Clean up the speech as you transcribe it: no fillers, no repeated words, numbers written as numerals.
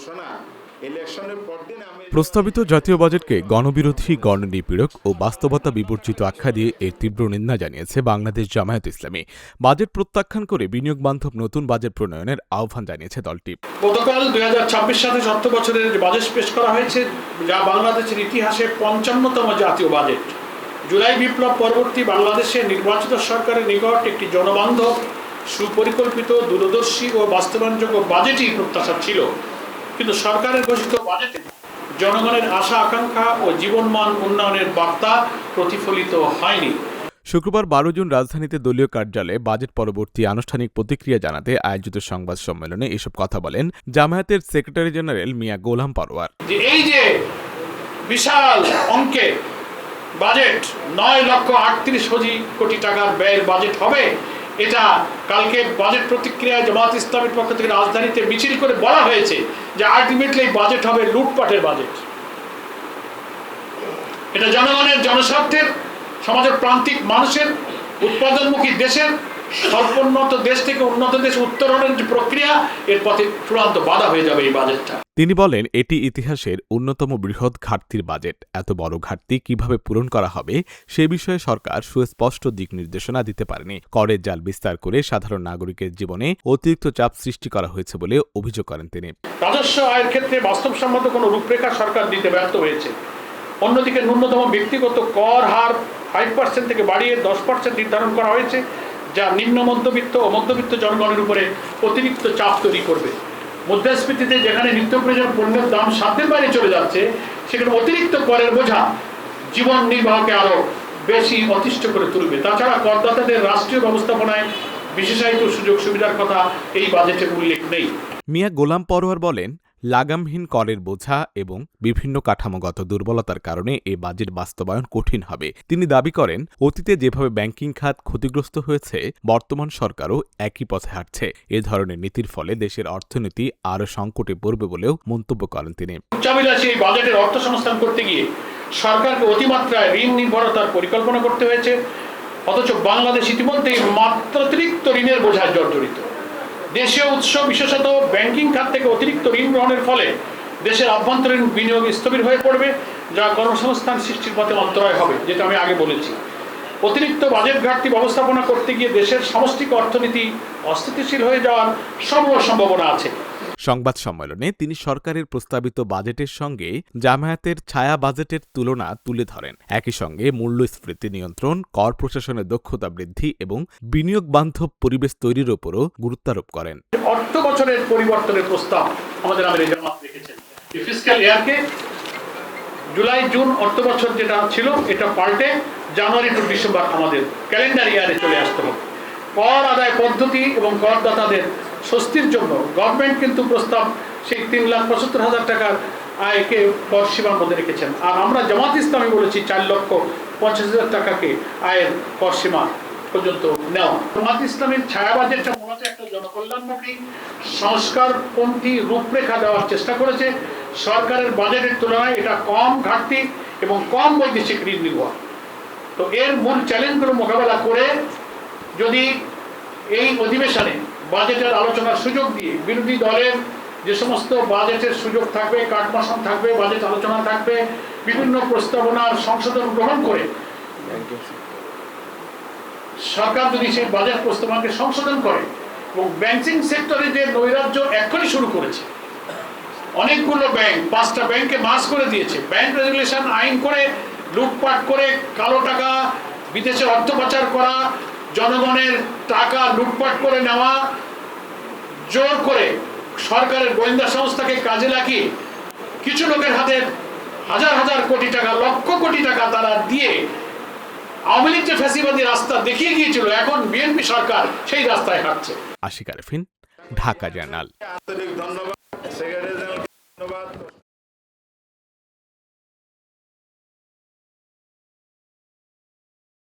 ঘোষণা ইলেকশনের পরদিন আমি প্রস্তাবিত জাতীয় বাজেটকে গণবিরোধী, গণনিপীড়ক ও বাস্তবতা বিবর্জিত আখ্যা দিয়ে এর তীব্র নিন্দা জানিয়েছে বাংলাদেশ জামায়াত ইসলামী। বাজেট প্রত্যাখ্যান করে বিনিয়োগ বান্ধব নতুন বাজেট প্রণয়নের আহ্বান জানিয়েছে দলটি। গতকাল 2026-27 অর্থ বছরের যে বাজেট পেশ করা হয়েছে, যা বাংলাদেশের ইতিহাসে 55তম জাতীয় বাজেট। জুলাই বিপ্লব পরবর্তী বাংলাদেশে নির্বাচিত সরকারের নিকট একটি জনবান্ধব, সুপরিকল্পিত, দূরদর্শী ও বাস্তবায়নযোগ্য বাজেটই প্রত্যাশা ছিল, কিন্তু সরকারের ঘোষিত বাজেটে জনগণের আশা আকাঙ্ক্ষা ও জীবনমান উন্নয়নের বার্তা প্রতিফলিত হয়নি। শুক্রবার 12 জুন রাজধানীতে দলীয় কার্যালয়ে বাজেট পরবর্তী আনুষ্ঠানিক প্রতিক্রিয়া জানাতে আয়োজিত সংবাদ সম্মেলনে এসব কথা বলেন জামায়াতের সেক্রেটারি জেনারেল মিয়া গোলাম পরোয়ার। এই যে বিশাল অঙ্কের বাজেট, 9,38,000 কোটি টাকার ব্যয়ের বাজেট হবে, এটা কালকে বাজেট প্রতিক্রিয়ায় জামায়াত ইসলামীর পক্ষ থেকে রাজধানীতে মিছিল করে বলা হয়েছে যে আলটিমেটলি এই বাজেট হবে লুটপাটের বাজেট। এটা জনগণের, জনস্বার্থের, সমাজের প্রান্তিক মানুষের, উৎপাদনমুখী দেশের, স্বল্পোন্নত দেশ থেকে উন্নত দেশে উত্তরণের যে প্রক্রিয়া, এর পথে চূড়ান্ত বাধা হয়ে যাবে এই বাজেটটা। তিনি বলেন, এটি ইতিহাসের অন্যতম বৃহৎ ঘাটতির বাজেট। এত বড় ঘাটতি কিভাবে পূরণ করা হবে সে বিষয়ে সরকার সুস্পষ্ট দিক নির্দেশনা দিতে পারেনি। করের জাল বিস্তার করে সাধারণ নাগরিকের জীবনে অতিরিক্ত চাপ সৃষ্টি করা হয়েছে বলে অভিযোগ করেন তিনি। রাজস্ব আয়ের ক্ষেত্রে বাস্তবসম্মত কোনো রূপরেখা সরকার দিতে ব্যর্থ হয়েছে। অন্যদিকে ন্যূনতম ব্যক্তিগত কর হার 5% থেকে বাড়িয়ে 10% নির্ধারণ করা হয়েছে, যা নিম্ন মধ্যবিত্ত ও মধ্যবিত্ত জনগণের উপরে অতিরিক্ত চাপ তৈরি করবে। মুদ্রাস্ফীতিতে যেখানে নিত্য প্রয়োজন পণ্যের দাম সাধ্যের বাইরে চলে যাচ্ছে, সেখানে অতিরিক্ত করের বোঝা জীবন নির্বাহকে আরো বেশি অতিষ্ঠ করে তুলবে। তাছাড়া করদাতাদের রাষ্ট্রীয় ব্যবস্থাপনায় বিশেষায়িত সুযোগ সুবিধার কথা এই বাজেটে উল্লেখ নেই। মিয়া গোলাম পরোয়ার বলেন, লাগামহীন করের বোঝা এবং বিভিন্ন কাঠামোগত দুর্বলতার কারণে এ বাজেট বাস্তবায়ন কঠিন হবে। তিনি দাবি করেন, অতীতে যেভাবে ব্যাংকিং খাত ক্ষতিগ্রস্ত হয়েছে, বর্তমান সরকারও একই পথে হাঁটছে। এ ধরনের নীতির ফলে দেশের অর্থনীতি আরও সংকটে পড়বে বলেও মন্তব্য করেন তিনি। উচ্চাভিলাষী এই বাজেটের অর্থ সংস্থান করতে গিয়ে সরকারকে অতিমাত্রায় ঋণ নির্ভরতার পরিকল্পনা করতে হয়েছে, অথচ বাংলাদেশ ইতিমধ্যেই মাত্রাতিরিক্ত ঋণের বোঝায় জর্জরিত। দেশীয় উৎস, বিশেষত ব্যাংকিং খাত থেকে অতিরিক্ত ঋণ গ্রহণের ফলে দেশের অভ্যন্তরীণ বিনিয়োগ স্থবির হয়ে পড়বে, যা কর্মসংস্থান সৃষ্টির পথে অন্তরায় হবে, যেটা আমি আগে বলেছি। অতিরিক্ত বাজেট ঘাটতি ব্যবস্থাপনা করতে গিয়ে দেশের সামষ্টিক অর্থনীতি অস্থিতিশীল হয়ে যাওয়ার সম্ভাবনা আছে। সংবাদ সম্মেলনে তিনি সরকারের প্রস্তাবিত বাজেটের সঙ্গে জামায়াতের ছায়া বাজেটের তুলনা তুলে ধরেন। একই সঙ্গে মূল্যস্ফীতি নিয়ন্ত্রণ, কর প্রশাসনের দক্ষতা বৃদ্ধি এবং বিনিয়োগ বান্ধব পরিবেশ তৈরির উপরও গুরুত্বারোপ করেন। অর্থ বছরের পরিবর্তনের প্রস্তাব আমাদের আমির জামাত রেখেছেন। এই ফিসক্যাল ইয়ারকে জুলাই জুন অর্থ বছর যেটা ছিল, এটা পাল্টে জানুয়ারি টু ডিসেম্বর আমাদের ক্যালেন্ডার ইয়ারে চলে আসতে হবে। কর আদায় পদ্ধতি এবং করদাতাদের স্বস্তির জন্য গভর্নমেন্ট কিন্তু প্রস্তাব সেই 3,75,000 টাকার আয়কে কর সীমার মধ্যে রেখেছেন, আর আমরা জামাত ইসলামী বলেছি 4,50,000 টাকাকে আয়ের কর সীমা পর্যন্ত নেওয়া। জামাত ইসলামের ছায়া বাজেটটা মূলত একটা জনকল্যাণমুখী, সংস্কারপন্থী রূপরেখা দেওয়ার চেষ্টা করেছে। সরকারের বাজেটের তুলনায় এটা কম ঘাটতি এবং কম বৈদেশিক ঋণ নির্ভর। তো এর মূল চ্যালেঞ্জগুলো মোকাবেলা করে যদি এই অধিবেশনে বাজেটের আলোচনার সুযোগ দিয়ে বিরোধী দলের যে সমস্ত বাজেটের সুযোগ থাকবে, কাটমাশন থাকবে, বাজেট আলোচনা থাকবে, বিভিন্ন প্রস্তাবনার সংশোধন গ্রহণ করে সরকার যদি সেই বাজেট প্রস্তাবনাকে সংশোধন করে এবং ব্যাংকিং সেক্টরে যে নৈরাজ্য এখনই শুরু করেছে, অনেকগুলো ব্যাংক 5টা ব্যাংকে মার্জ করে দিয়েছে, ব্যাংক রেগুলেশন আইন করে লুটপাট করে কালো টাকা, বিদেশে অর্থ পাচার করা, জনগণের টাকা লুটপাট করে নেওয়া, জোর করে সরকারের গোয়েন্দা সংস্থাকে কাজে লাগিয়ে কিছু লোকের হাতে হাজার হাজার কোটি টাকা, লক্ষ কোটি টাকা তারা দিয়ে আওয়ামী লীগ যে ফ্যাসিবাদী রাস্তা দেখিয়ে গিয়েছিল, এখন বিএনপি সরকার সেই রাস্তায় হাঁটছে। আশিক আরেফিন, ঢাকা জার্নাল। আন্তরিক ধন্যবাদ সেক্রেটারি জেনারেল, ধন্যবাদ।